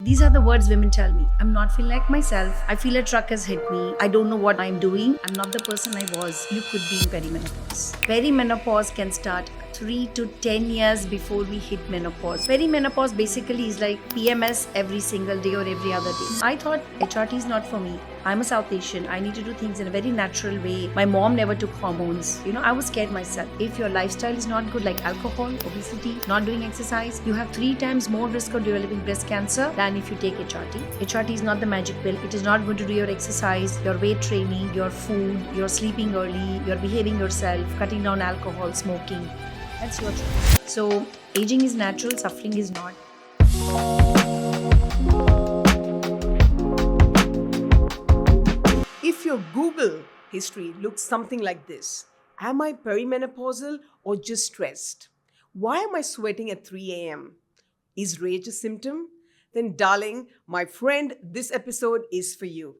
These are the words women tell me. I'm not feeling like myself. I feel a truck has hit me. I don't know what I'm doing. I'm not the person I was. You could be in perimenopause. Perimenopause can start 3 to 10 years before we hit menopause. Perimenopause basically is like PMS every single day or every other day. I thought HRT is not for me. I'm a South Asian. I need to do things in a very natural way. My mom never took hormones. I was scared myself. If your lifestyle is not good, like alcohol, obesity, not doing exercise, you have 3 times more risk of developing breast cancer than if you take HRT. HRT is not the magic pill. It is not going to do your exercise, your weight training, your food, your sleeping early, your behaving yourself, cutting down alcohol, smoking. That's your choice. So, aging is natural, suffering is not. If your Google history looks something like this, am I perimenopausal or just stressed? Why am I sweating at 3 a.m.? Is rage a symptom? Then, darling, my friend, this episode is for you.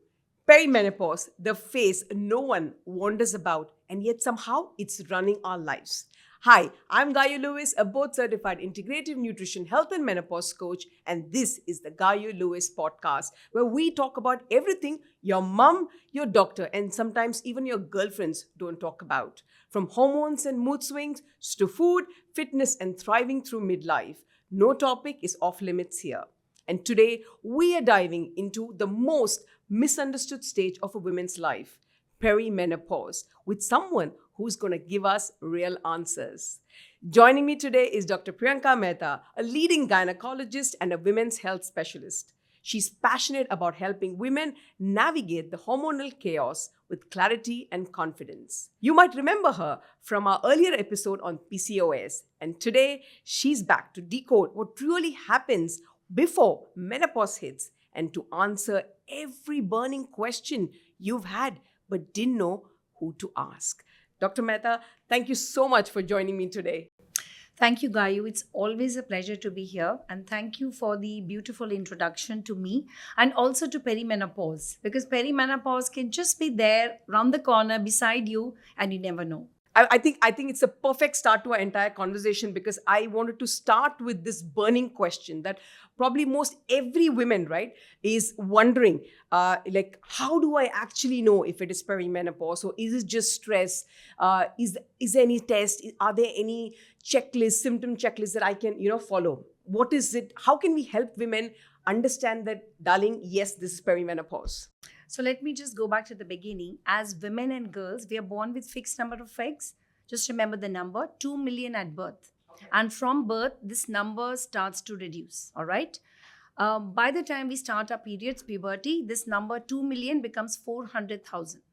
Perimenopause, the phase no one wonders about, and yet somehow it's running our lives. Hi, I'm Gayu Lewis, a board-certified integrative nutrition health and menopause coach, and this is the Gayu Lewis podcast, where we talk about everything your mum, your doctor, and sometimes even your girlfriends don't talk about. From hormones and mood swings to food, fitness, and thriving through midlife, no topic is off limits here. And today, we are diving into the most misunderstood stage of a woman's life, perimenopause, with someone who's going to give us real answers. Joining me today is Dr. Priyanka Mehta, a leading gynecologist and a women's health specialist. She's passionate about helping women navigate the hormonal chaos with clarity and confidence. You might remember her from our earlier episode on PCOS, and today she's back to decode what really happens before menopause hits and to answer every burning question you've had but didn't know who to ask. Dr. Mehta, thank you so much for joining me today. Thank you, Gayu. It's always a pleasure to be here. And thank you for the beautiful introduction to me and also to perimenopause, because perimenopause can just be there around the corner beside you and you never know. I think it's a perfect start to our entire conversation, because I wanted to start with this burning question that probably most every woman, right, is wondering, like, how do I actually know if it is perimenopause, or is it just stress? Is there any test? Are there any checklists, symptom checklists that I can, follow? What is it? How can we help women understand that, darling, yes, this is perimenopause? So let me just go back to the beginning. As women and girls, we are born with fixed number of eggs. Just remember the number, 2 million at birth. And from birth, this number starts to reduce, all right? By the time we start our periods, puberty, this number 2 million becomes 400,000.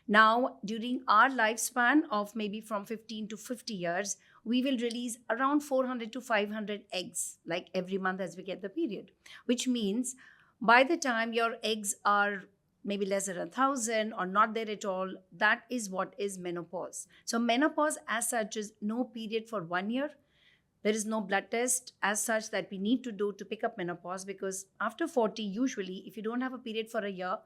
Now, during our lifespan of maybe from 15 to 50 years, we will release around 400 to 500 eggs, like every month as we get the period, which means by the time your eggs are maybe less than 1,000 or not there at all, that is what is menopause. So menopause as such is no period for 1 year. There is no blood test as such that we need to do to pick up menopause, because after 40, usually, if you don't have a period for a year,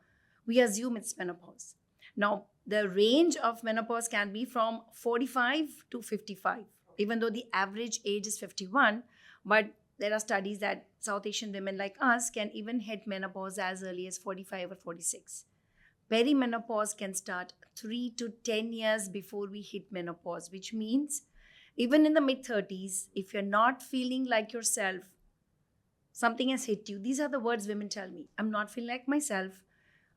we assume it's menopause. Now, the range of menopause can be from 45 to 55, even though the average age is 51, but there are studies that South Asian women like us can even hit menopause as early as 45 or 46. Perimenopause can start 3 to 10 years before we hit menopause, which means even in the mid-30s, if you're not feeling like yourself, something has hit you. These are the words women tell me. I'm not feeling like myself.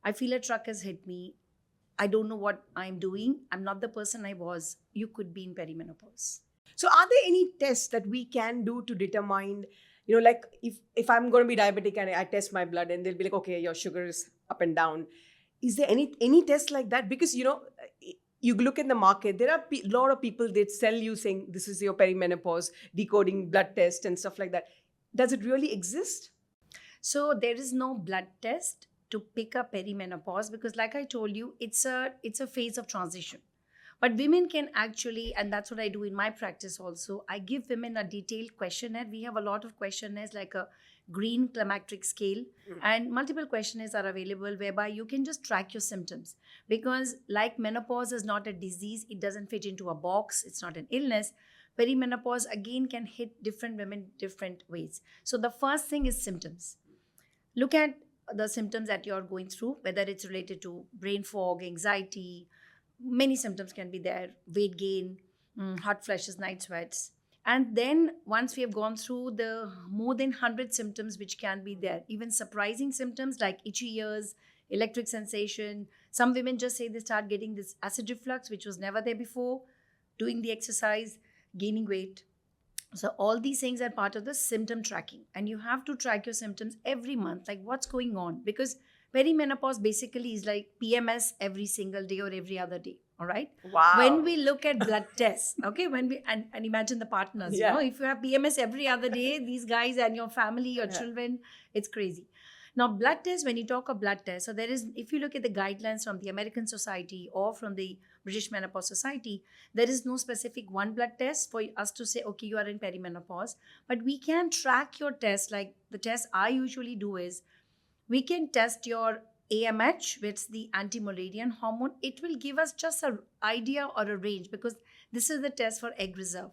I feel a truck has hit me. I don't know what I'm doing. I'm not the person I was. You could be in perimenopause. So are there any tests that we can do to determine, like if I'm going to be diabetic and I test my blood and they'll be like, okay, your sugar is up and down. Is there any test like that? Because, you look in the market, there are a lot of people that sell you saying this is your perimenopause, decoding blood test and stuff like that. Does it really exist? So there is no blood test to pick up perimenopause, because like I told you, it's a phase of transition. But women can actually, and that's what I do in my practice also, I give women a detailed questionnaire. We have a lot of questionnaires like a green climacteric scale, and multiple questionnaires are available whereby you can just track your symptoms. Because like menopause is not a disease, it doesn't fit into a box, it's not an illness. Perimenopause again can hit different women different ways. So the first thing is symptoms. look at the symptoms that you're going through, whether it's related to brain fog, anxiety, many symptoms can be there, weight gain, hot flashes, night sweats. And then once we have gone through the more than 100 symptoms which can be there, even surprising symptoms like itchy ears, electric sensation. Some women just say they start getting this acid reflux, which was never there before, doing the exercise, gaining weight. So all these things are part of the symptom tracking, and you have to track your symptoms every month, like what's going on, because perimenopause basically is like PMS every single day or every other day. All right. Wow. When we look at blood tests, okay, when we and imagine the partners, Yeah. you know, if you have PMS every other day, these guys and your family, your Yeah. children, it's crazy. Now, blood tests, when you talk of blood tests, so there is, if you look at the guidelines from the American Society or from the British Menopause Society, there is no specific one blood test for us to say, okay, you are in perimenopause. But we can track your test. Like the test I usually do is we can test your AMH, which is the anti-Mullerian hormone. It will give us just an idea or a range, because this is the test for egg reserve.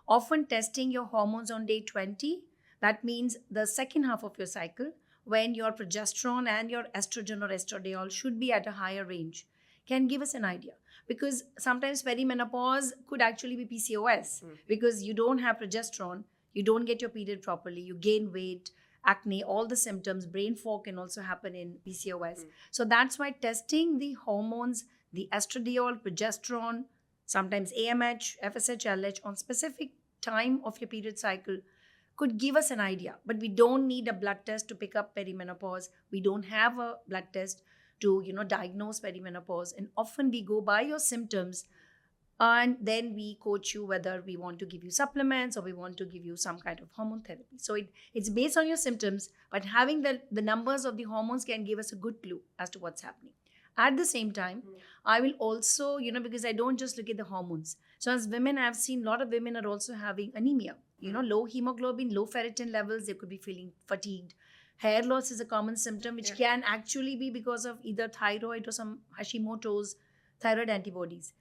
Often testing your hormones on day 20, that means the second half of your cycle, when your progesterone and your estrogen or estradiol should be at a higher range, can give us an idea. Because sometimes perimenopause could actually be PCOS, because you don't have progesterone, you don't get your period properly, you gain weight, acne, all the symptoms. Brain fog can also happen in PCOS. So that's why testing the hormones, the estradiol, progesterone, sometimes AMH, FSH, LH on specific time of your period cycle could give us an idea. But we don't need a blood test to pick up perimenopause. We don't have a blood test to, diagnose perimenopause. And often we go by your symptoms, and then we coach you whether we want to give you supplements or we want to give you some kind of hormone therapy. So it's based on your symptoms, but having the numbers of the hormones can give us a good clue as to what's happening. At the same time, I will also, because I don't just look at the hormones. So as women, I've seen a lot of women are also having anemia, low hemoglobin, low ferritin levels. They could be feeling fatigued. Hair loss is a common symptom, which can actually be because of either thyroid or some Hashimoto's thyroid antibodies.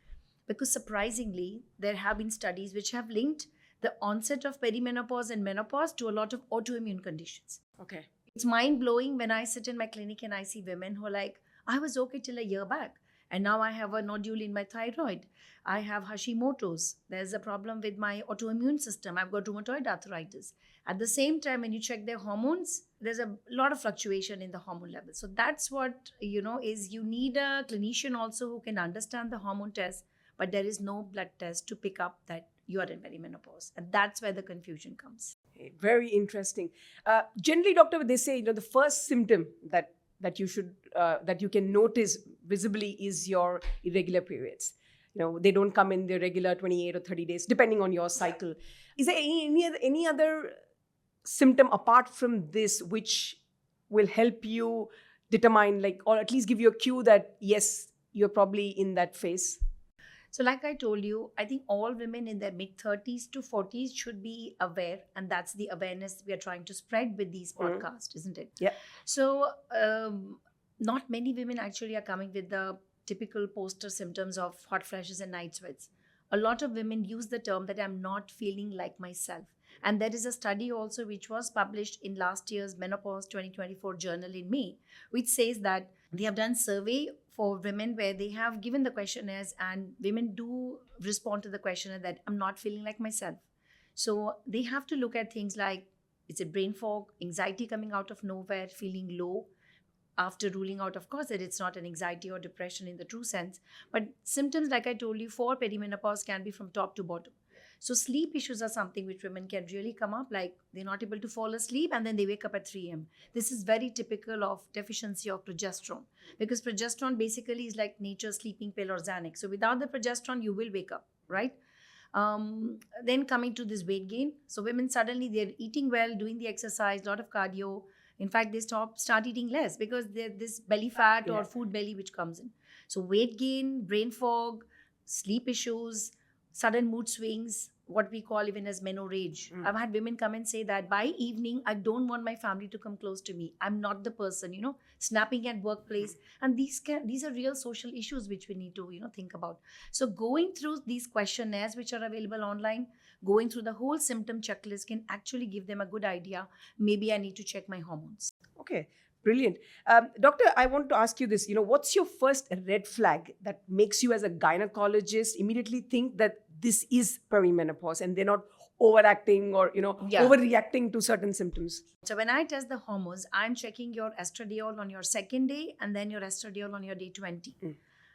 Because surprisingly, there have been studies which have linked the onset of perimenopause and menopause to a lot of autoimmune conditions. Okay. It's mind-blowing when I sit in my clinic and I see women who are like, I was okay till a year back, and now I have a nodule in my thyroid. I have Hashimoto's. There's a problem with my autoimmune system. I've got rheumatoid arthritis. At the same time, when you check their hormones, there's a lot of fluctuation in the hormone level. So that's what, is you need a clinician also who can understand the hormone test, but there is no blood test to pick up that you are in perimenopause. And that's where the confusion comes. Very interesting. Generally, doctor, they say, the first symptom that you should that you can notice visibly is your irregular periods. They don't come in the regular 28 or 30 days, depending on your cycle. Is there any other symptom apart from this which will help you determine, or at least give you a cue that, yes, you're probably in that phase? So like I told you, I think all women in their mid-30s to 40s should be aware. And that's the awareness we are trying to spread with these podcasts, isn't it? Yeah. So not many women actually are coming with the typical poster symptoms of hot flashes and night sweats. A lot of women use the term that I'm not feeling like myself. And there is a study also which was published in last year's Menopause 2024 journal in May, which says that they have done survey for women where they have given the questionnaires, and women do respond to the questionnaire that I'm not feeling like myself. So they have to look at things like, is it brain fog, anxiety coming out of nowhere, feeling low, after ruling out, of course, that it's not an anxiety or depression in the true sense. But symptoms, like I told you, for perimenopause can be from top to bottom. So sleep issues are something which women can really come up, like they're not able to fall asleep and then they wake up at 3 a.m. This is very typical of deficiency of progesterone, because progesterone basically is like nature's sleeping pill or Xanax. So without the progesterone, you will wake up, right? Then coming to this weight gain. So women suddenly, they're eating well, doing the exercise, a lot of cardio. In fact, they start eating less because there's this belly fat or food belly which comes in. So weight gain, brain fog, sleep issues, sudden mood swings, what we call even as menorrhage. I've had women come and say that by evening, I don't want my family to come close to me. I'm not the person, snapping at workplace. And these are real social issues which we need to, think about. So going through these questionnaires which are available online, going through the whole symptom checklist can actually give them a good idea. Maybe I need to check my hormones. Okay. Brilliant. Doctor, I want to ask you this. What's your first red flag that makes you as a gynecologist immediately think that this is perimenopause and they're not overacting or, Yeah. overreacting to certain symptoms? So when I test the hormones, I'm checking your estradiol on your second day and then your estradiol on your day 20.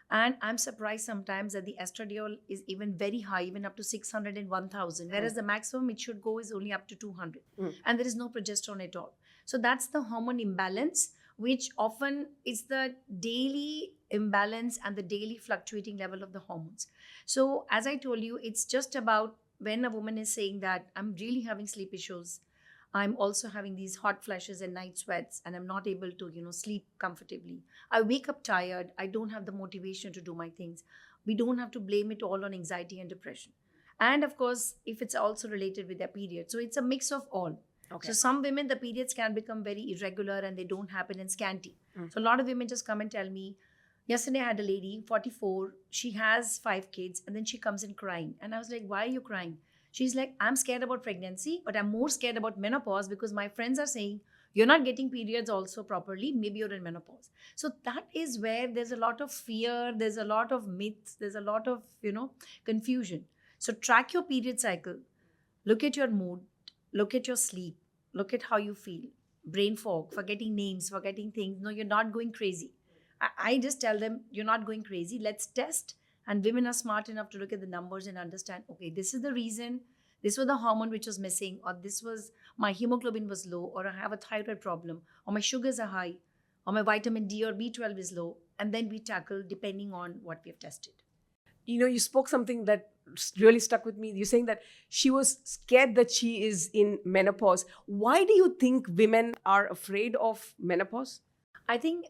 And I'm surprised sometimes that the estradiol is even very high, even up to 600 and 1000, whereas the maximum it should go is only up to 200. And there is no progesterone at all. So that's the hormone imbalance, which often is the daily imbalance and the daily fluctuating level of the hormones. So as I told you, it's just about when a woman is saying that I'm really having sleep issues, I'm also having these hot flashes and night sweats, and I'm not able to, sleep comfortably. I wake up tired. I don't have the motivation to do my things. We don't have to blame it all on anxiety and depression. And of course, if it's also related with their period. So it's a mix of all. Okay. So some women, the periods can become very irregular and they don't happen and scanty. So a lot of women just come and tell me, yesterday I had a lady, 44, she has 5 kids, and then she comes in crying. And I was like, why are you crying? She's like, I'm scared about pregnancy, but I'm more scared about menopause because my friends are saying, you're not getting periods also properly. Maybe you're in menopause. So that is where there's a lot of fear. There's a lot of myths. There's a lot of, confusion. So track your period cycle. Look at your mood. Look at your sleep. Look at how you feel. Brain fog, forgetting names, forgetting things. No, you're not going crazy. I just tell them, you're not going crazy. Let's test. And women are smart enough to look at the numbers and understand, okay, this is the reason, this was the hormone which was missing, or this was my hemoglobin was low, or I have a thyroid problem, or my sugars are high, or my vitamin D or B12 is low. And then we tackle depending on what we have tested. You spoke something that really stuck with me. You're saying that she was scared that she is in menopause. Why do you think women are afraid of menopause? I think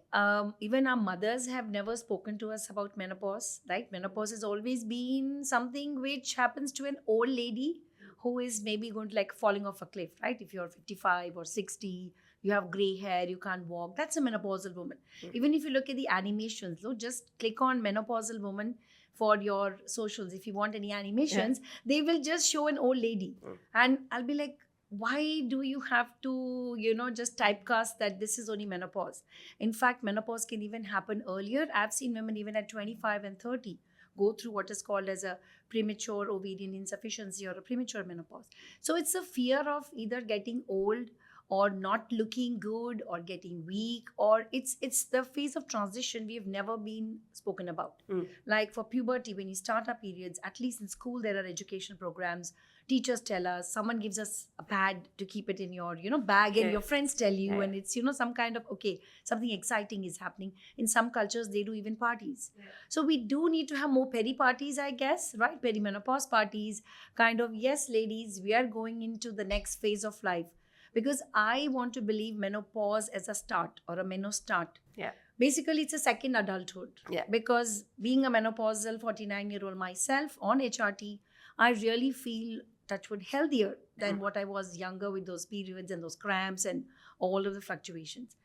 even our mothers have never spoken to us about menopause, right? Menopause has always been something which happens to an old lady who is maybe going to like falling off a cliff, right? If you're 55 or 60, you have gray hair, you can't walk. That's a menopausal woman. Even if you look at the animations, just click on menopausal woman for your socials. If you want any animations, they will just show an old lady. And I'll be like, why do you have to, just typecast that this is only menopause? In fact, menopause can even happen earlier. I've seen women even at 25 and 30 go through what is called as a premature ovarian insufficiency or a premature menopause. So it's a fear of either getting old or not looking good or getting weak, or it's the phase of transition we've never been spoken about. Like for puberty, when you start our periods, at least in school there are education programs. Teachers tell us, someone gives us a pad to keep it in your bag, and your friends tell you, and it's some kind of something exciting is happening. In some cultures they do even parties. So we do need to have more peri parties, I guess, right? Perimenopause parties, kind of. Yes, ladies, we are going into the next phase of life, because I want to believe menopause as a start or a menostart. Basically, it's a second adulthood. Because being a menopausal 49-year-old myself on HRT, I really feel touchwood healthier than what I was younger with those periods and those cramps and all of the fluctuations.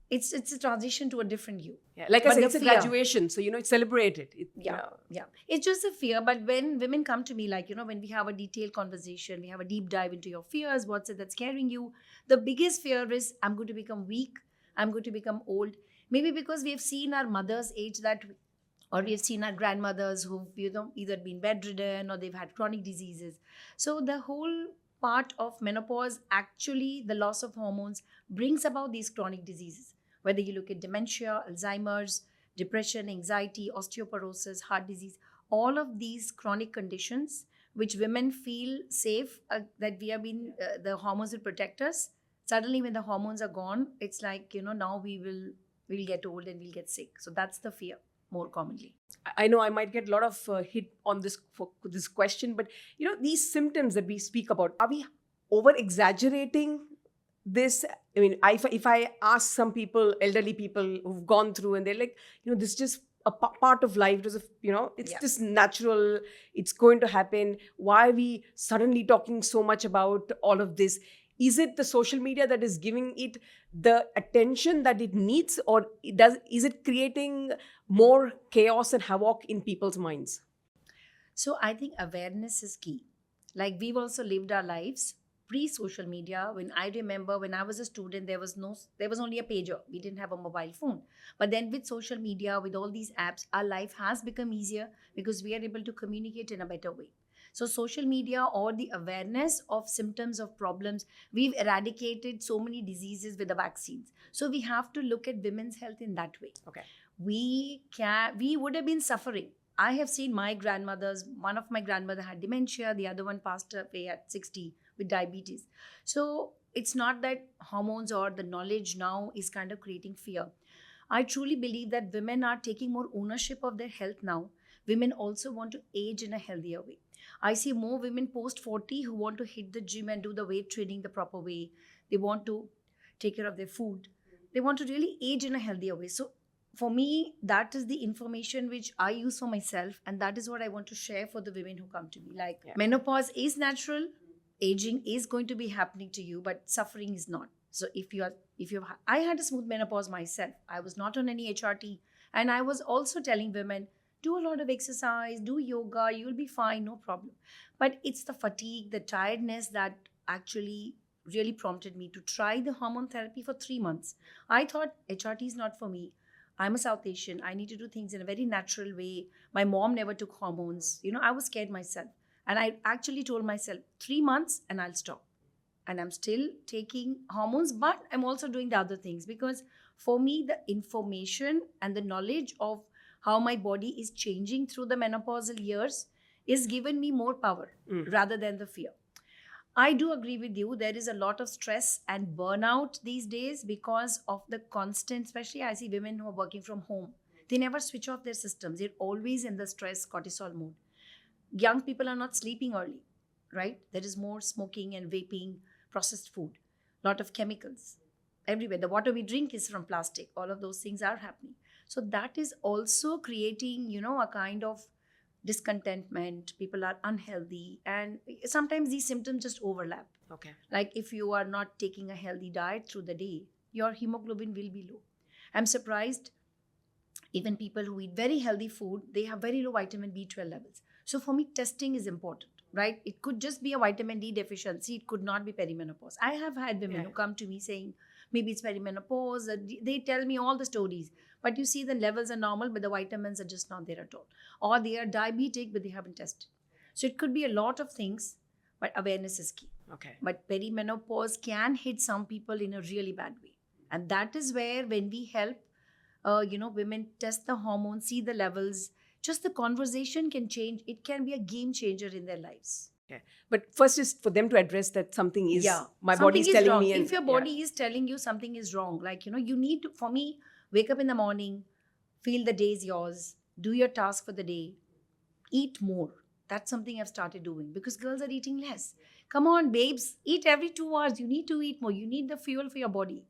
It's a transition to a different you. Like I But said, the it's a fear. graduation, so it's celebrated. Yeah. It's just a fear. But when women come to me, like, when we have a detailed conversation, we have a deep dive into your fears, what's it that's scaring you? The biggest fear is I'm going to become weak. I'm going to become old. Maybe because we've seen our mothers age that way, or we've seen our grandmothers who've either been bedridden or they've had chronic diseases. So the whole part of menopause, actually the loss of hormones, brings about these chronic diseases. Whether you look at dementia, Alzheimer's, depression, anxiety, osteoporosis, heart disease, all of these chronic conditions which women feel safe that we have been, the hormones will protect us. Suddenly when the hormones are gone, it's like, now we'll get old and we'll get sick. So that's the fear more commonly. I know I might get a lot of hit on this for this question, but these symptoms that we speak about, are we over exaggerating this? I mean, if I ask some people, elderly people who've gone through, and they're like, this is just a part of life. It's just natural. It's going to happen. Why are we suddenly talking so much about all of this? Is it the social media that is giving it the attention that it needs, or is it creating more chaos and havoc in people's minds? So I think awareness is key. Like, we've also lived our lives pre-social media. When I remember when I was a student, there was only a pager. We didn't have a mobile phone. But then with social media, with all these apps, our life has become easier because we are able to communicate in a better way. So social media or the awareness of symptoms of problems, we've eradicated so many diseases with the vaccines. So we have to look at women's health in that way. Okay. We would have been suffering. I have seen my grandmothers, one of my grandmother had dementia, the other one passed away at 60 with diabetes. So it's not that hormones or the knowledge now is kind of creating fear. I truly believe that women are taking more ownership of their health now. Women also want to age in a healthier way. I see more women post 40 who want to hit the gym and do the weight training the proper way. They want to take care of their food. They want to really age in a healthier way. So for me, that is the information which I use for myself, and that is what I want to share for the women who come to me. Like, menopause is natural, aging is going to be happening to you, but suffering is not. So I had a smooth menopause myself. I was not on any HRT, and I was also telling women, do a lot of exercise, do yoga, you'll be fine, no problem. But it's the fatigue, the tiredness that actually really prompted me to try the hormone therapy for 3 months. I thought HRT is not for me. I'm a South Asian. I need to do things in a very natural way. My mom never took hormones. I was scared myself. And I actually told myself 3 months and I'll stop. And I'm still taking hormones, but I'm also doing the other things because for me, the information and the knowledge of how my body is changing through the menopausal years is given me more power rather than the fear. I do agree with you. There is a lot of stress and burnout these days because of the constant, especially I see women who are working from home. They never switch off their systems. They're always in the stress cortisol mode. Young people are not sleeping early, right? There is more smoking and vaping, processed food, lot of chemicals everywhere. The water we drink is from plastic. All of those things are happening. So that is also creating, a kind of discontentment. People are unhealthy, and sometimes these symptoms just overlap. Okay. Like if you are not taking a healthy diet through the day, your hemoglobin will be low. I'm surprised, even people who eat very healthy food, they have very low vitamin B12 levels. So for me, testing is important, right? It could just be a vitamin D deficiency. It could not be perimenopause. I have had women who come to me saying, maybe it's perimenopause. They tell me all the stories. But you see the levels are normal, but the vitamins are just not there at all. Or they are diabetic, but they haven't tested. So it could be a lot of things, but awareness is key. Okay. But perimenopause can hit some people in a really bad way. And that is where when we help, women test the hormones, see the levels, just the conversation can change. It can be a game changer in their lives. Okay. But first is for them to address that something is, my something body is telling wrong. me. If your body is telling you something is wrong, like, you need to, for me, wake up in the morning, feel the day is yours, do your task for the day, eat more. That's something I've started doing because girls are eating less. Come on, babes, eat every 2 hours. You need to eat more. You need the fuel for your body.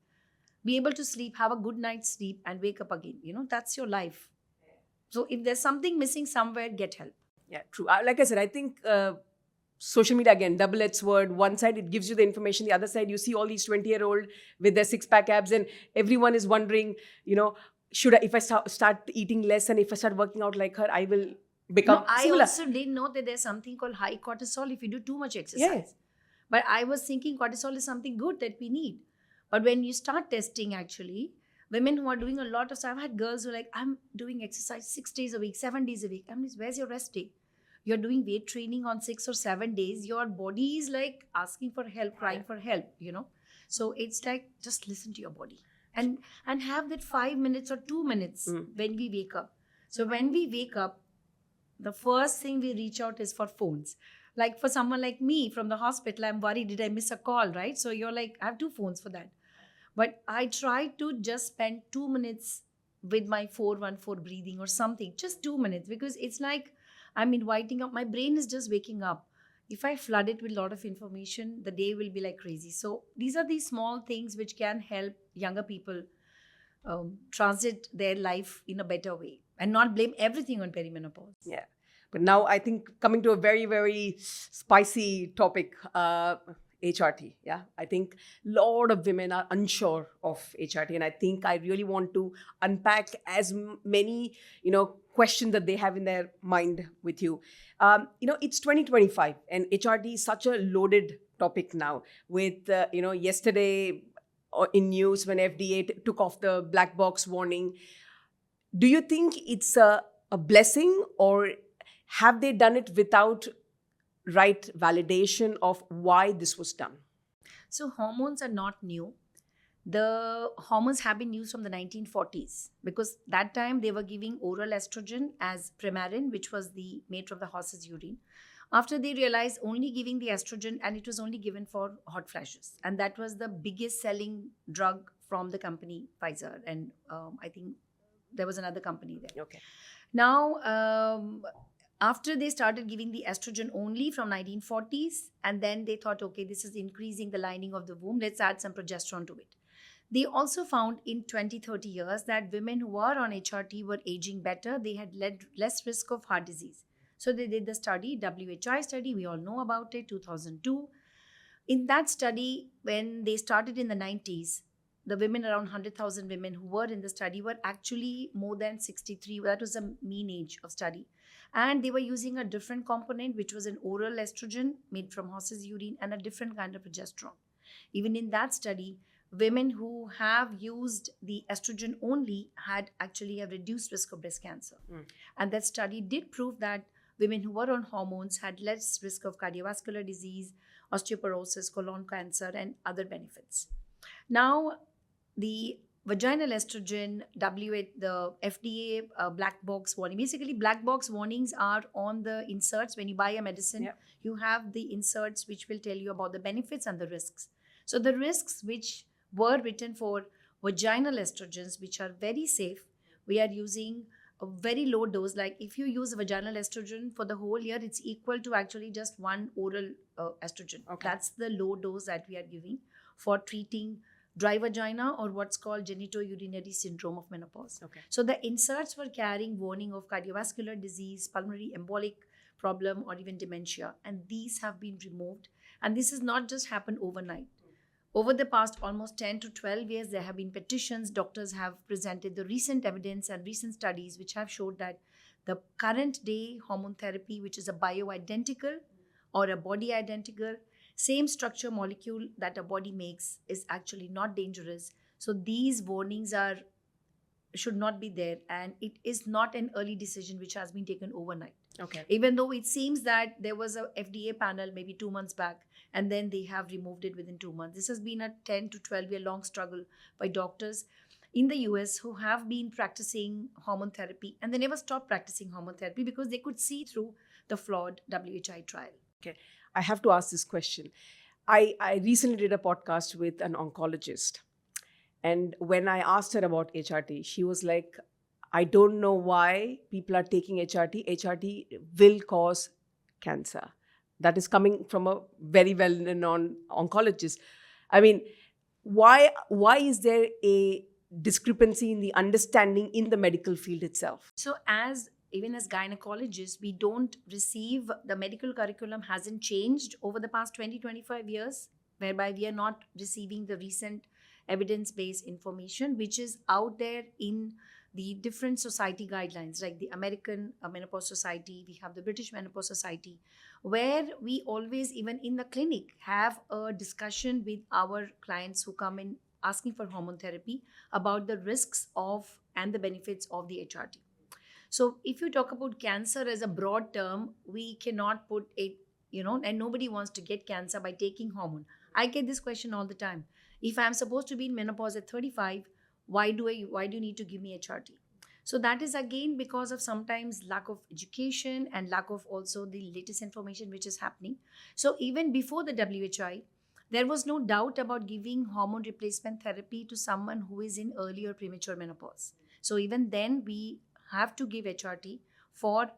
Be able to sleep, have a good night's sleep and wake up again. That's your life. So if there's something missing somewhere, get help. Yeah, true. Like I said, I think social media, again, double-edged sword. One side, it gives you the information. The other side, you see all these 20-year-old with their six-pack abs and everyone is wondering, if I start eating less and if I start working out like her, I will become I similar. also didn't know that there's something called high cortisol if you do too much exercise. Yes. But I was thinking cortisol is something good that we need. But when you start testing, actually, women who are doing a lot of stuff, I've had girls who are like, I'm doing exercise 6 days a week, 7 days a week. I mean, where's your rest day? You're doing weight training on 6 or 7 days. Your body is like asking for help, crying for help, So it's like, just listen to your body and have that 5 minutes or 2 minutes when we wake up. So when we wake up, the first thing we reach out is for phones. Like for someone like me from the hospital, I'm worried, did I miss a call, right? So you're like, I have 2 phones for that. But I try to just spend 2 minutes with my 414 breathing or something, just 2 minutes, because it's like I'm inviting up, my brain is just waking up. If I flood it with a lot of information, the day will be like crazy. So these are these small things which can help younger people transit their life in a better way and not blame everything on perimenopause. Yeah. But now I think coming to a very, very spicy topic, HRT. Yeah, I think a lot of women are unsure of HRT, and I think I really want to unpack as many, questions that they have in their mind with you. It's 2025, and HRT is such a loaded topic now. With yesterday in news when FDA took off the black box warning, do you think it's a blessing, or have they done it without right validation of why this was done? So hormones are not new. The hormones have been used from the 1940s because that time they were giving oral estrogen as Premarin, which was the made from the horse's urine. After they realized only giving the estrogen, and it was only given for hot flashes, and that was the biggest selling drug from the company Pfizer, and I think there was another company there. Okay. Now, after they started giving the estrogen only from 1940s, and then they thought, okay, this is increasing the lining of the womb, let's add some progesterone to it. They also found in 20-30 years that women who were on HRT were aging better. They had less risk of heart disease. So they did the study, WHI study, we all know about it, 2002. In that study, when they started in the 90s, the women, around 100,000 women who were in the study, were actually more than 63. That was the mean age of study. And they were using a different component, which was an oral estrogen made from horse's urine, and a different kind of progesterone. Even in that study, women who have used the estrogen only had actually a reduced risk of breast cancer. And that study did prove that women who were on hormones had less risk of cardiovascular disease, osteoporosis, colon cancer, and other benefits. Now, the vaginal estrogen, the FDA black box warning. Basically, black box warnings are on the inserts. When you buy a medicine, Yep. you have the inserts which will tell you about the benefits and the risks. So the risks which were written for vaginal estrogens, which are very safe, we are using a very low dose. Like if you use vaginal estrogen for the whole year, it's equal to actually just one oral estrogen. Okay. That's the low dose that we are giving for treating dry vagina, or what's called genitourinary syndrome of menopause. Okay. So the inserts were carrying warning of cardiovascular disease, pulmonary embolic problem, or even dementia. And these have been removed. And this has not just happened overnight. Over the past almost 10 to 12 years, there have been petitions. Doctors have presented the recent evidence and recent studies which have showed that the current day hormone therapy, which is a bioidentical or a body identical, same structure molecule that a body makes, is actually not dangerous. So these warnings should not be there, and it is not an early decision which has been taken overnight. Okay. Even though it seems that there was a FDA panel maybe 2 months back, and then they have removed it within 2 months. This has been a 10 to 12 year long struggle by doctors in the US who have been practicing hormone therapy, and they never stopped practicing hormone therapy because they could see through the flawed WHI trial. Okay. I have to ask this question. I recently did a podcast with an oncologist. And when I asked her about HRT, she was like, I don't know why people are taking HRT. HRT will cause cancer. That is coming from a very well-known oncologist. I mean, why is there a discrepancy in the understanding in the medical field itself? So even as gynecologists, we don't receive, the medical curriculum hasn't changed over the past 20-25 years, whereby we are not receiving the recent evidence-based information which is out there in the different society guidelines, like the American Menopause Society, we have the British Menopause Society, where we always, even in the clinic, have a discussion with our clients who come in asking for hormone therapy about the risks of and the benefits of the HRT. So if you talk about cancer as a broad term, we cannot put it, and nobody wants to get cancer by taking hormone. I get this question all the time. If I'm supposed to be in menopause at 35, why do you need to give me HRT? So that is again because of sometimes lack of education and lack of also the latest information which is happening. So even before the WHI, there was no doubt about giving hormone replacement therapy to someone who is in early or premature menopause. So even then we have to give HRT for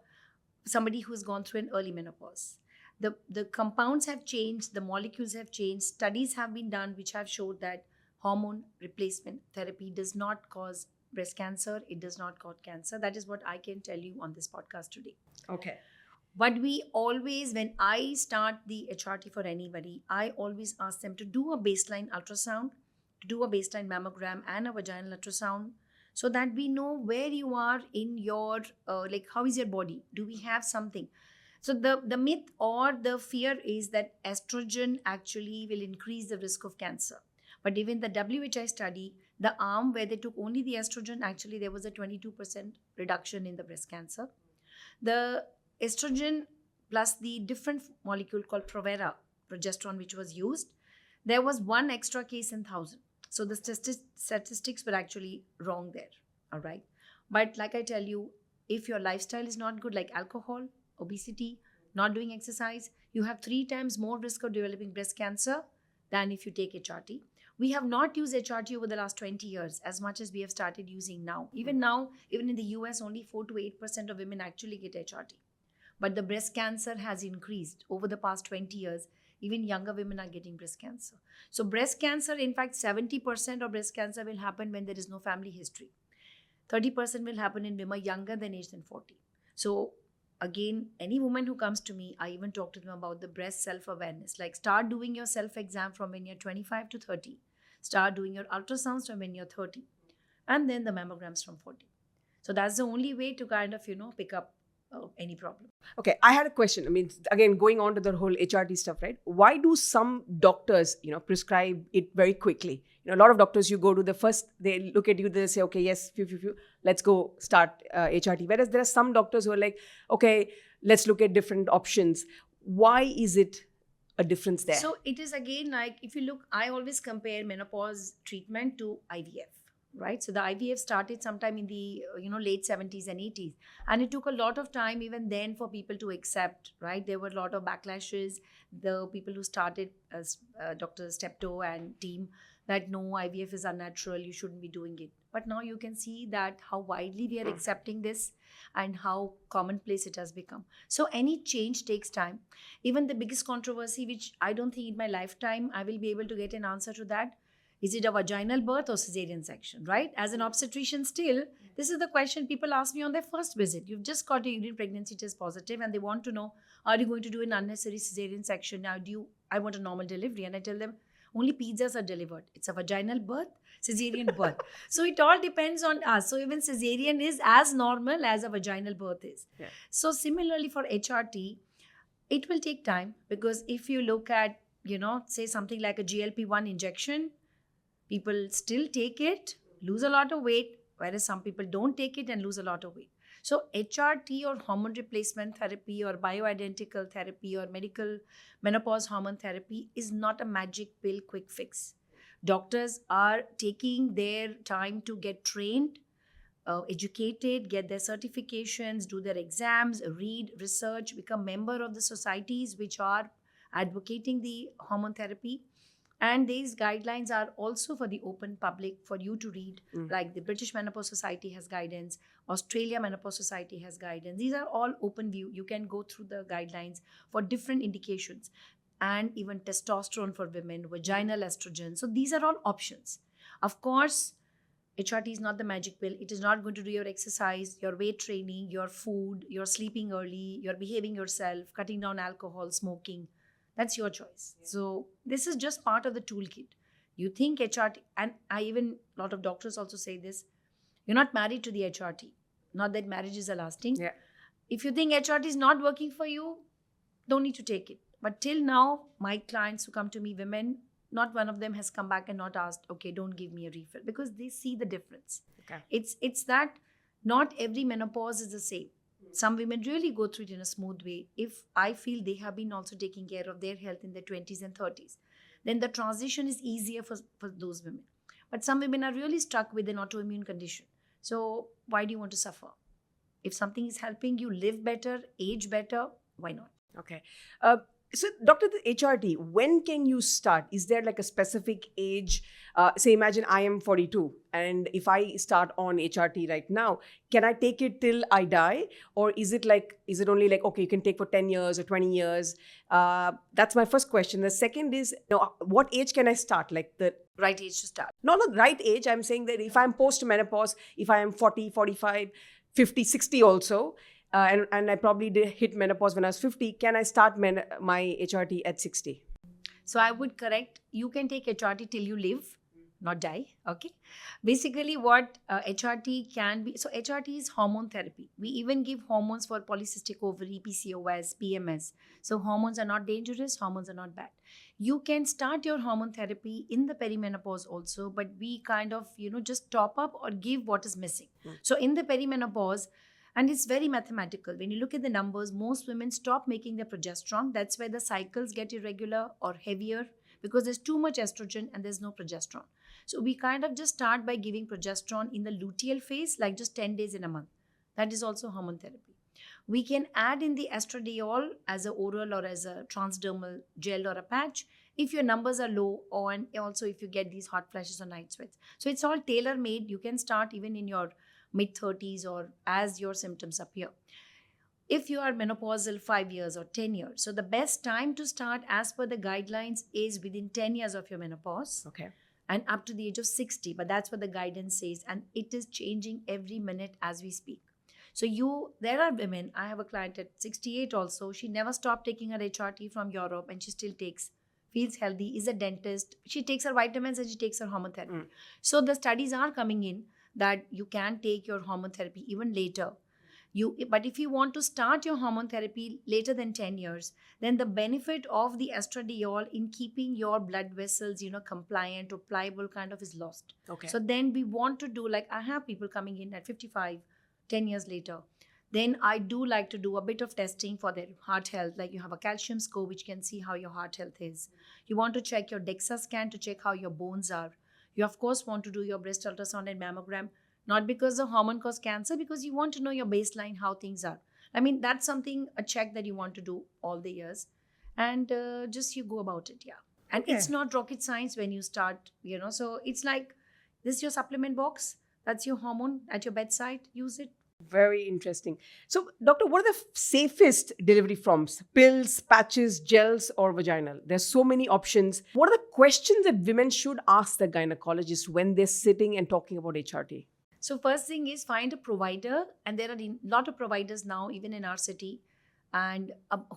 somebody who has gone through an early menopause. The compounds have changed, the molecules have changed, studies have been done which have showed that hormone replacement therapy does not cause breast cancer, it does not cause cancer. That is what I can tell you on this podcast today. Okay. But we always, when I start the HRT for anybody, I always ask them to do a baseline ultrasound, to do a baseline mammogram and a vaginal ultrasound, so that we know where you are in your, how is your body? Do we have something? So the myth or the fear is that estrogen actually will increase the risk of cancer. But even the WHI study, the arm where they took only the estrogen, actually there was a 22% reduction in the breast cancer. The estrogen plus the different molecule called Provera, progesterone, which was used, there was one extra case in 1,000. So the statistics were actually wrong there. All right. But like I tell you, if your lifestyle is not good, like alcohol, obesity, not doing exercise, you have 3 times more risk of developing breast cancer than if you take HRT. We have not used HRT over the last 20 years as much as we have started using now. Even now, even in the US, only 4 to 8% of women actually get HRT. But the breast cancer has increased over the past 20 years. Even younger women are getting breast cancer. So breast cancer, in fact, 70% of breast cancer will happen when there is no family history. 30% will happen in women younger than age than 40. So again, any woman who comes to me, I even talk to them about the breast self-awareness. Like start doing your self-exam from when you're 25 to 30. Start doing your ultrasounds from when you're 30. And then the mammograms from 40. So that's the only way to kind of, pick up any problem. Okay, I had a question. I mean, again, going on to the whole HRT stuff, right? Why do some doctors, prescribe it very quickly? A lot of doctors, you go to the first, they look at you, they say, okay, yes, let's go start HRT. Whereas there are some doctors who are like, okay, let's look at different options. Why is it a difference there? So it is again like, if you look, I always compare menopause treatment to IVF. Right, so the IVF started sometime in the late 70s and 80s, and it took a lot of time even then for people to accept. Right, there were a lot of backlashes. The people who started as Dr. Steptoe and team that no, IVF is unnatural, you shouldn't be doing it. But now you can see that how widely we are accepting this and how commonplace it has become. So any change takes time. Even the biggest controversy, which I don't think in my lifetime I will be able to get an answer to that. Is it a vaginal birth or cesarean section, right? As an obstetrician still, this is the question people ask me on their first visit. You've just got a urine pregnancy test positive and they want to know, are you going to do an unnecessary cesarean section? Now, I want a normal delivery. And I tell them, only pizzas are delivered. It's a vaginal birth, cesarean birth. So it all depends on us. So even cesarean is as normal as a vaginal birth is. Yeah. So similarly for HRT, it will take time because if you look at, say something like a GLP-1 injection, people still take it, lose a lot of weight, whereas some people don't take it and lose a lot of weight. So HRT or hormone replacement therapy or bioidentical therapy or medical menopause hormone therapy is not a magic pill quick fix. Doctors are taking their time to get trained, educated, get their certifications, do their exams, read, research, become member of the societies which are advocating the hormone therapy. And these guidelines are also for the open public for you to read, like the British Menopause Society has guidance, Australia Menopause Society has guidance. These are all open view. You can go through the guidelines for different indications and even testosterone for women, vaginal estrogen. So these are all options. Of course, HRT is not the magic pill. It is not going to do your exercise, your weight training, your food, your sleeping early, your behaving yourself, cutting down alcohol, smoking. That's your choice. So this is just part of the toolkit. You think HRT, and a lot of doctors also say this, you're not married to the HRT. Not that marriages are lasting. Yeah. If you think HRT is not working for you, don't need to take it. But till now, my clients who come to me, women, not one of them has come back and not asked, okay, don't give me a refill, because they see the difference. Okay. It's that not every menopause is the same. Some women really go through it in a smooth way. If I feel they have been also taking care of their health in their 20s and 30s, then the transition is easier for those women. But some women are really stuck with an autoimmune condition. So why do you want to suffer? If something is helping you live better, age better, why not? Okay. So, Doctor, the HRT, when can you start? Is there like a specific age? Say, imagine I am 42 and if I start on HRT right now, can I take it till I die? Or is it only like, okay, you can take for 10 years or 20 years? That's my first question. The second is, what age can I start? Like the Right age to start. Not the right age. I'm saying that if I'm post-menopause, if I am 40, 45, 50, 60 also, and I probably did hit menopause when I was 50, can I start my HRT at 60? So I would correct, you can take HRT till you live, not die. Okay. Basically, what HRT can be, so HRT is hormone therapy. We even give hormones for polycystic ovary, PCOS, PMS. So hormones are not dangerous, hormones are not bad. You can start your hormone therapy in the perimenopause also, but we kind of, just top up or give what is missing. So in the perimenopause, and it's very mathematical. When you look at the numbers, most women stop making their progesterone. That's why the cycles get irregular or heavier, because there's too much estrogen and there's no progesterone. So we kind of just start by giving progesterone in the luteal phase, like just 10 days in a month. That is also hormone therapy. We can add in the estradiol as a oral or as a transdermal gel or a patch if your numbers are low, or and also if you get these hot flashes or night sweats. So it's all tailor made. You can start even in your mid 30s or as your symptoms appear. If you are menopausal 5 years or 10 years, so the best time to start as per the guidelines is within 10 years of your menopause. Okay. And up to the age of 60, but that's what the guidance says, and it is changing every minute as we speak. So there are women, I have a client at 68 also, she never stopped taking her HRT from Europe and she still takes, feels healthy, is a dentist, she takes her vitamins and she takes her hormone therapy. So the studies are coming in that you can take your hormone therapy even later. But if you want to start your hormone therapy later than 10 years, then the benefit of the estradiol in keeping your blood vessels, compliant or pliable kind of is lost. Okay. So then we want to do, like I have people coming in at 55, 10 years later. Then I do like to do a bit of testing for their heart health. Like you have a calcium score which can see how your heart health is. You want to check your DEXA scan to check how your bones are. You of course want to do your breast ultrasound and mammogram. Not because the hormone causes cancer, because you want to know your baseline, how things are. I mean, that's something, a check that you want to do all the years. And just you go about it, yeah. And it's not rocket science when you start, So it's like, this is your supplement box. That's your hormone at your bedside. Use it. Very interesting. So, doctor, what are the safest delivery forms? Pills, patches, gels, or vaginal? There's so many options. What are the questions that women should ask the gynecologist when they're sitting and talking about HRT? So first thing is find a provider, and there are a lot of providers now, even in our city, and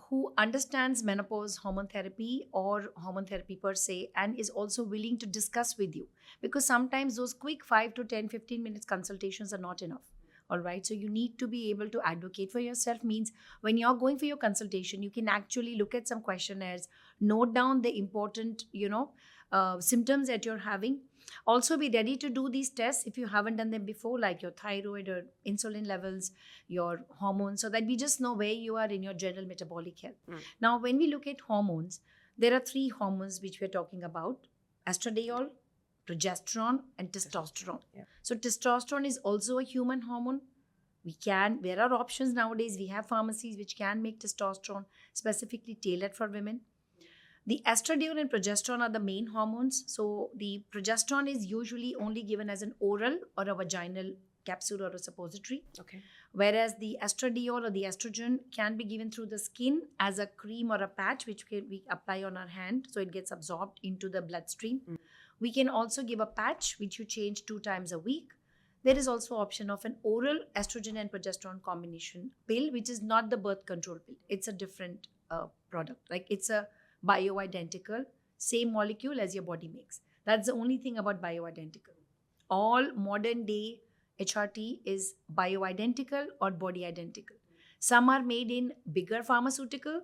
who understands menopause hormone therapy or hormone therapy per se, and is also willing to discuss with you, because sometimes those quick 5 to 10, 15 minutes consultations are not enough. All right. So you need to be able to advocate for yourself. Means when you're going for your consultation, you can actually look at some questionnaires, note down the important, symptoms that you're having. Also be ready to do these tests if you haven't done them before, like your thyroid or insulin levels, your hormones, so that we just know where you are in your general metabolic health. Now, when we look at hormones, there are 3 hormones which we're talking about: estradiol, progesterone, and testosterone. Yeah. So testosterone is also a human hormone. There are options nowadays. We have pharmacies which can make testosterone specifically tailored for women. The estradiol and progesterone are the main hormones. So the progesterone is usually only given as an oral or a vaginal capsule or a suppository. Okay. Whereas the estradiol or the estrogen can be given through the skin as a cream or a patch, which we apply on our hand, so it gets absorbed into the bloodstream. We can also give a patch, which you change 2 times a week. There is also option of an oral estrogen and progesterone combination pill, which is not the birth control pill. It's a different product. Like it's a bioidentical, same molecule as your body makes. That's the only thing about bioidentical. All modern day HRT is bioidentical or body identical. Some are made in bigger pharmaceutical,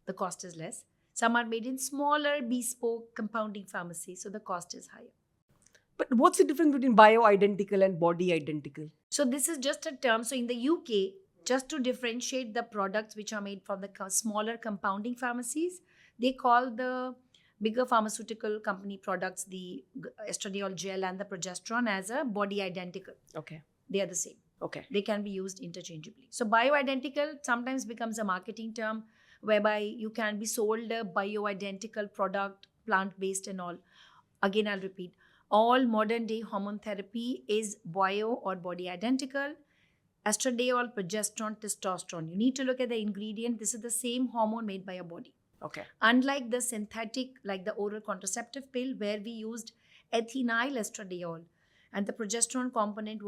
the cost is less. Some are made in smaller bespoke compounding pharmacies, so the cost is higher. But what's the difference between bioidentical and body identical? So this is just a term. So in the UK, just to differentiate the products which are made from the smaller compounding pharmacies, they call the bigger pharmaceutical company products, the estradiol gel and the progesterone, as a body identical. Okay. They are the same. Okay. They can be used interchangeably. So bioidentical sometimes becomes a marketing term whereby you can be sold a bioidentical product, plant-based and all. Again, I'll repeat. All modern day hormone therapy is bio or body identical. Estradiol, progesterone, testosterone. You need to look at the ingredient. This is the same hormone made by your body. Okay. Unlike the synthetic, like the oral contraceptive pill, where we used ethinyl estradiol, and the progesterone component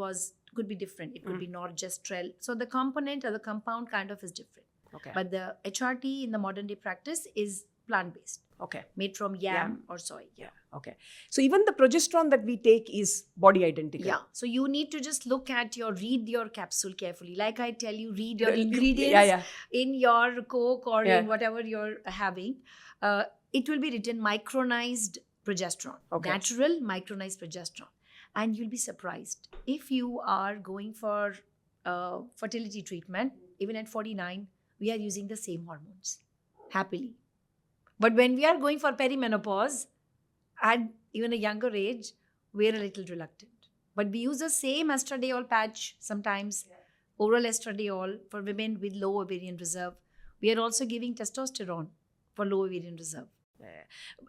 could be different. It could be norgestrel. So the component or the compound kind of is different. Okay. But the HRT in the modern day practice is plant-based, Okay. made from yam or soy. Yeah. Okay. So even the progesterone that we take is body identical. Yeah. So you need to just read your capsule carefully. Like I tell you, read your Yeah, ingredients yeah. in your Coke or Yeah. in whatever you're having. It will be written micronized progesterone, Okay. natural micronized progesterone. And you'll be surprised. If you are going for fertility treatment, even at 49, we are using the same hormones happily. But when we are going for perimenopause, at even a younger age, we're a little reluctant. But we use the same estradiol patch sometimes, oral estradiol for women with low ovarian reserve. We are also giving testosterone for low ovarian reserve.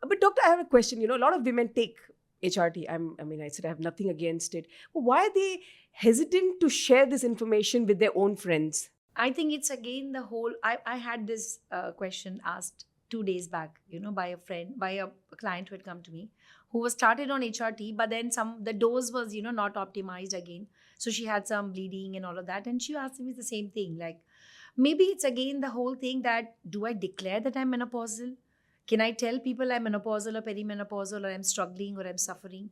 But doctor, I have a question. A lot of women take HRT. I said I have nothing against it. But why are they hesitant to share this information with their own friends? I think it's again the whole. I had this question asked 2 days back, by a friend, by a client who had come to me, who was started on HRT, but then the dose was, not optimized again. So she had some bleeding and all of that. And she asked me the same thing. Like, maybe it's again the whole thing that, do I declare that I'm menopausal? Can I tell people I'm menopausal or perimenopausal or I'm struggling or I'm suffering?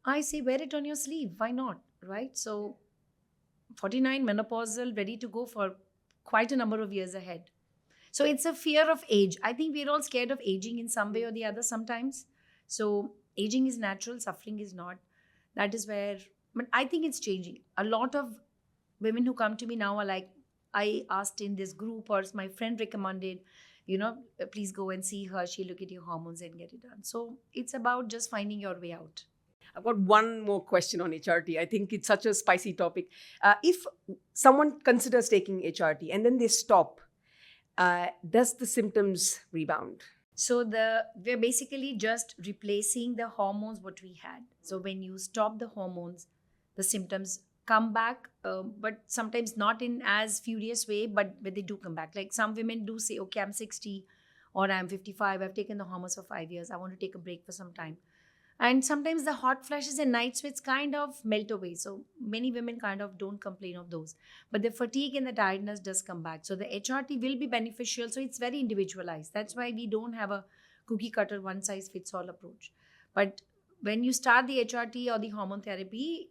I say, wear it on your sleeve. Why not? Right? So 49, menopausal, ready to go for quite a number of years ahead. So it's a fear of age. I think we're all scared of aging in some way or the other sometimes. So aging is natural, suffering is not. That is where, but I think it's changing. A lot of women who come to me now are like, I asked in this group or my friend recommended, please go and see her. She'll look at your hormones and get it done. So it's about just finding your way out. I've got one more question on HRT. I think it's such a spicy topic. If someone considers taking HRT and then they stop, does the symptoms rebound? So we're basically just replacing the hormones what we had. So when you stop the hormones, the symptoms come back, but sometimes not in as furious way, but they do come back. Like some women do say, okay, I'm 60 or I'm 55, I've taken the hormones for 5 years, I want to take a break for some time. And sometimes the hot flashes and night sweats kind of melt away. So many women kind of don't complain of those. But the fatigue and the tiredness does come back. So the HRT will be beneficial. So it's very individualized. That's why we don't have a cookie cutter, one size fits all approach. But when you start the HRT or the hormone therapy,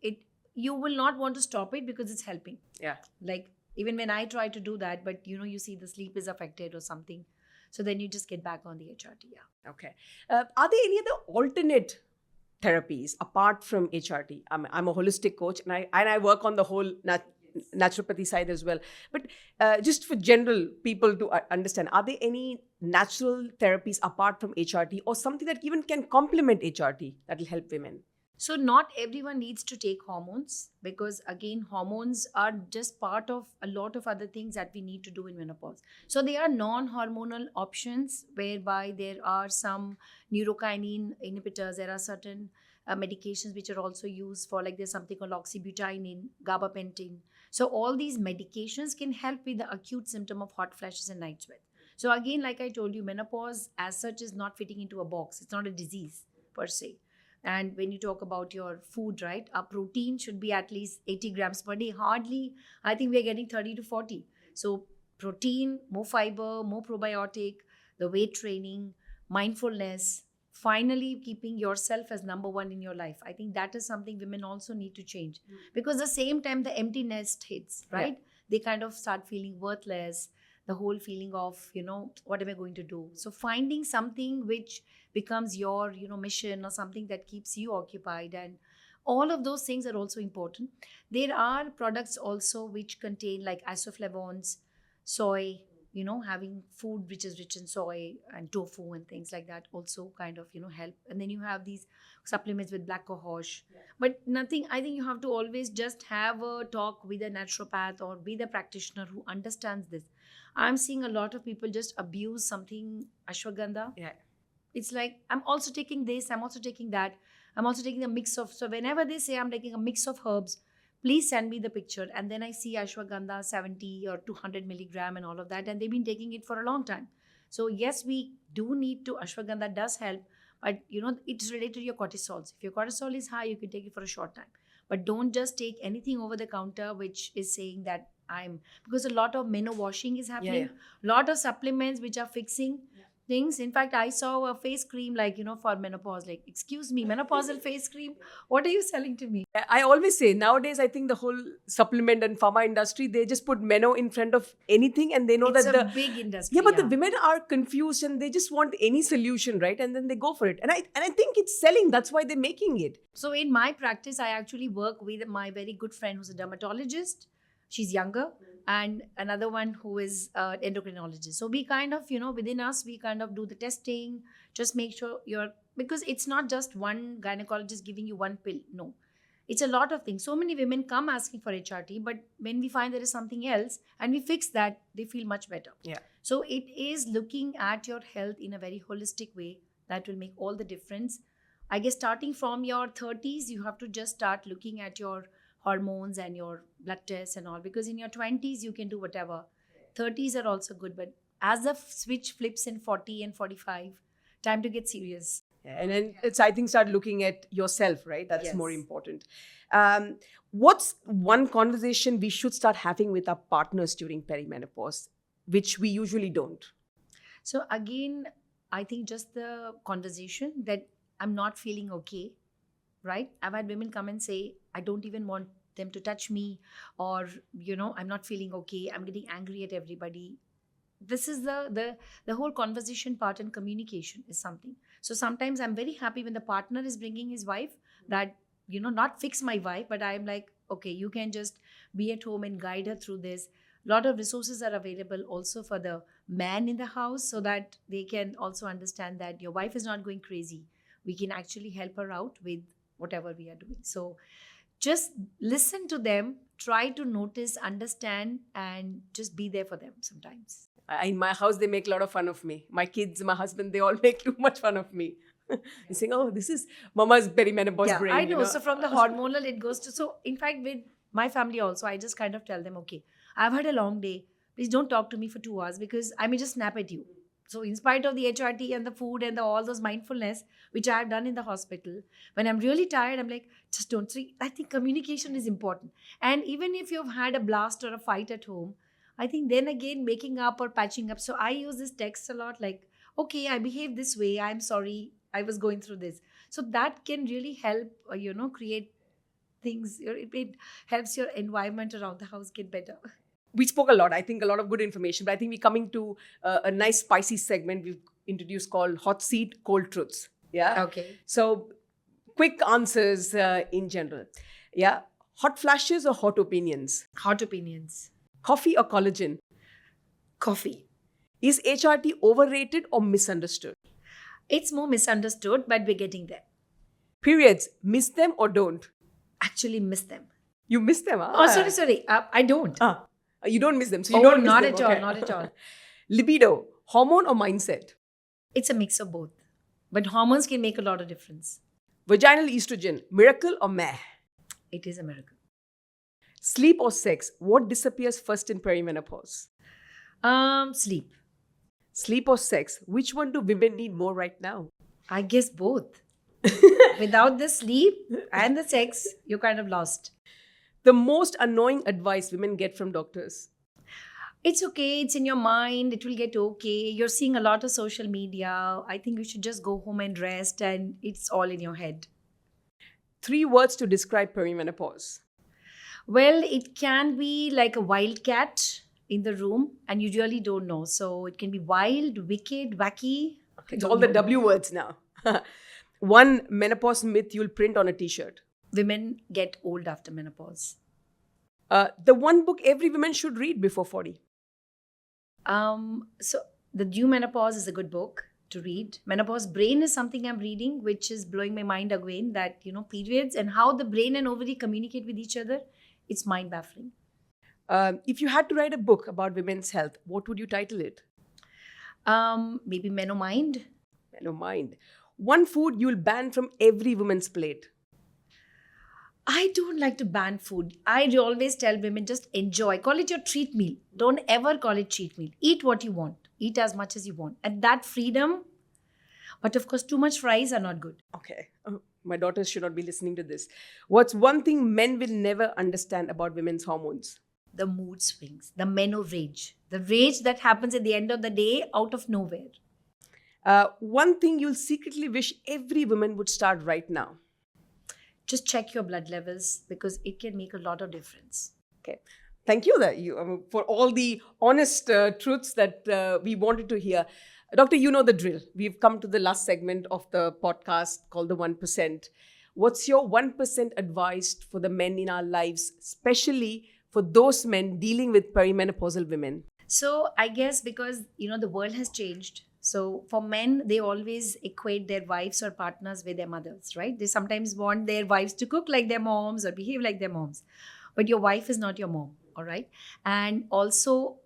you will not want to stop it because it's helping. Yeah. Like even when I try to do that, but you see the sleep is affected or something. So then you just get back on the HRT. Yeah. Okay. Are there any other alternate therapies apart from HRT? I'm a holistic coach and I work on the whole naturopathy side as well. But just for general people to understand, are there any natural therapies apart from HRT or something that even can complement HRT that will help women? So not everyone needs to take hormones because again, hormones are just part of a lot of other things that we need to do in menopause. So there are non-hormonal options whereby there are some neurokinin inhibitors. There are certain medications which are also used for, like there's something called oxybutynin, gabapentin. So all these medications can help with the acute symptom of hot flashes and night sweat. So again, like I told you, menopause as such is not fitting into a box. It's not a disease per se. And when you talk about your food, right, our protein should be at least 80 grams per day. Hardly, I think we're getting 30 to 40. So protein, more fiber, more probiotic, the weight training, mindfulness, finally keeping yourself as number one in your life. I think that is something women also need to change. Because the same time the empty nest hits, right? Yeah. They kind of start feeling worthless. The whole feeling of, what am I going to do? So finding something which becomes your, mission or something that keeps you occupied, and all of those things are also important. There are products also which contain like isoflavones, soy, having food which is rich in soy and tofu and things like that also kind of, help. And then you have these supplements with black cohosh. Yeah. But nothing, I think you have to always just have a talk with a naturopath or with a practitioner who understands this. I'm seeing a lot of people just abuse something, ashwagandha. Yeah. It's like, I'm also taking this, I'm also taking that. I'm also taking a mix of, so whenever they say I'm taking a mix of herbs, please send me the picture. And then I see ashwagandha 70 or 200 milligram and all of that. And they've been taking it for a long time. So yes, we do need to, ashwagandha does help, but it's related to your cortisols. If your cortisol is high, you can take it for a short time. But don't just take anything over the counter which is saying that because a lot of meno washing is happening. Yeah. Lot of supplements which are fixing. Yeah. things. In fact, I saw a face cream like, for menopause. Like, excuse me, menopausal face cream? What are you selling to me? I always say nowadays, I think the whole supplement and pharma industry, they just put Meno in front of anything and they know It's that a big industry. yeah, but the women are confused and they just want any solution, right? And then they go for it. And I think it's selling. That's why they're making it. So in my practice, I actually work with my very good friend who's a dermatologist. She's younger, and another one who is an endocrinologist. So we kind of, within us, we kind of do the testing, just make sure because it's not just one gynecologist giving you one pill. No, it's a lot of things. So many women come asking for HRT, but when we find there is something else and we fix that, they feel much better. Yeah. So it is looking at your health in a very holistic way that will make all the difference. I guess starting from your 30s, you have to just start looking at your hormones and your blood tests and all, because in your 20s you can do whatever. 30s are also good, but as the switch flips in 40 and 45, time to get serious. And then it's, I think, start looking at yourself, right? That's Yes. more important. What's one conversation we should start having with our partners during perimenopause, which we usually don't? So again, I think just the conversation that I'm not feeling okay, right? I've had women come and say, I don't even want them to touch me, or, I'm not feeling okay. I'm getting angry at everybody. This is the whole conversation part, and communication is something. So sometimes I'm very happy when the partner is bringing his wife, that, not fix my wife, but I'm like, okay, you can just be at home and guide her through this. A lot of resources are available also for the man in the house, so that they can also understand that your wife is not going crazy. We can actually help her out with whatever we are doing. So just listen to them, try to notice, understand, and just be there for them sometimes. In my house, they make a lot of fun of me. My kids, my husband, they all make too much fun of me. They saying, oh, this is mama's perimenopause brain. I know. So from the hormonal, it goes to, so in fact, with my family also, I just kind of tell them, okay, I've had a long day. Please don't talk to me for 2 hours, because I may just snap at you. So in spite of the HRT and the food and all those mindfulness, which I have done in the hospital, when I'm really tired, I'm like, just don't. So I think communication is important. And even if you've had a blast or a fight at home, I think then again, making up or patching up. So I use this text a lot, like, okay, I behaved this way. I'm sorry. I was going through this. So that can really help, create things. It helps your environment around the house get better. We spoke a lot. I think a lot of good information. But I think we're coming to a nice spicy segment we've introduced called Hot Seat, Cold Truths. Yeah. Okay. So quick answers in general. Yeah. Hot flashes or hot opinions? Hot opinions. Coffee or collagen? Coffee. Is HRT overrated or misunderstood? It's more misunderstood, but we're getting there. Periods, miss them or don't? Actually miss them. You miss them, huh? Oh, sorry. I don't. You don't miss them. So you Oh, don't miss not them. at all. Not at all. Libido, hormone or mindset? It's a mix of both. But hormones can make a lot of difference. Vaginal estrogen, miracle or meh? It is a miracle. Sleep or sex? What disappears first in perimenopause? Sleep. Sleep or sex? Which one do women need more right now? I guess both. Without the sleep and the sex, you're kind of lost. The most annoying advice women get from doctors? It's okay. It's in your mind. It will get okay. You're seeing a lot of social media. I think you should just go home and rest, and it's all in your head. 3 words to describe perimenopause. Well, it can be like a wildcat in the room, and you really don't know. So it can be wild, wicked, wacky. It's all the W words now. One menopause myth you'll print on a t-shirt. Women get old after menopause. The one book every woman should read before 40. So The Due Menopause is a good book to read. Menopause Brain is something I'm reading, which is blowing my mind again, that, periods and how the brain and ovary communicate with each other. It's mind baffling. If you had to write a book about women's health, what would you title it? Maybe Menomind. Mind. One food you'll ban from every woman's plate. I don't like to ban food. I always tell women, just enjoy. Call it your treat meal. Don't ever call it cheat meal. Eat what you want. Eat as much as you want. And that freedom. But of course, too much fries are not good. Okay. My daughters should not be listening to this. What's one thing men will never understand about women's hormones? The mood swings. The meno rage. The rage that happens at the end of the day out of nowhere. One thing you'll secretly wish every woman would start right now. Just check your blood levels because it can make a lot of difference. Okay. Thank you for all the honest truths that we wanted to hear. Doctor, you know the drill. We've come to the last segment of the podcast called the 1%. What's your 1% advice for the men in our lives, especially for those men dealing with perimenopausal women? So I guess because the world has changed. So for men, they always equate their wives or partners with their mothers, right? They sometimes want their wives to cook like their moms or behave like their moms. But your wife is not your mom, all right? And also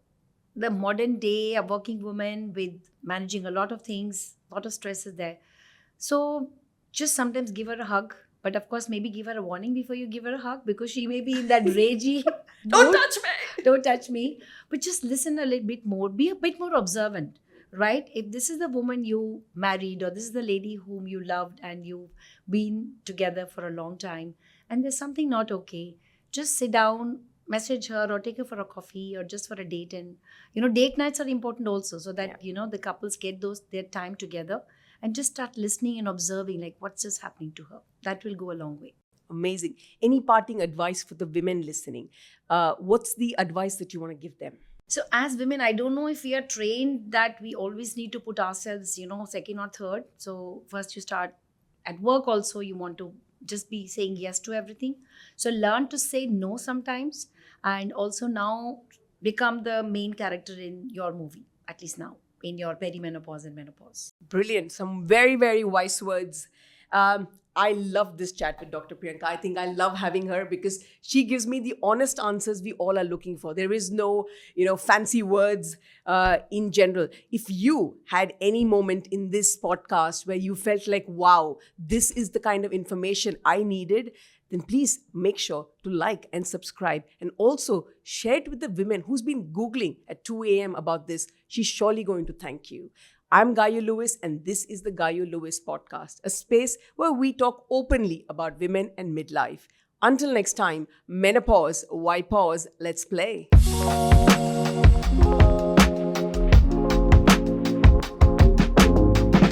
the modern day, a working woman with managing a lot of things, a lot of stress is there. So just sometimes give her a hug. But of course, maybe give her a warning before you give her a hug because she may be in that ragey. Don't mood. touch me! Don't touch me. But just listen a little bit more. Be a bit more observant, right? If this is the woman you married or this is the lady whom you loved and you've been together for a long time and there's something not okay, just sit down, message her or take her for a coffee or just for a date. And, date nights are important also so that, the couples get their time together and just start listening and observing like what's just happening to her. That will go a long way. Amazing. Any parting advice for the women listening? What's the advice that you want to give them? So as women, I don't know if we are trained that we always need to put ourselves, second or third. So first you start at work also, you want to just be saying yes to everything. So learn to say no sometimes and also now become the main character in your movie, at least now, in your perimenopause and menopause. Brilliant. Some very, very wise words. I love this chat with Dr. Priyanka. I think I love having her because she gives me the honest answers we all are looking for. There is no, fancy words in general. If you had any moment in this podcast where you felt like, wow, this is the kind of information I needed, then please make sure to like and subscribe and also share it with the women who's been Googling at 2 a.m. about this. She's surely going to thank you. I'm Gayu Lewis, and this is the Gayu Lewis Podcast, a space where we talk openly about women and midlife. Until next time, menopause, why pause? Let's play.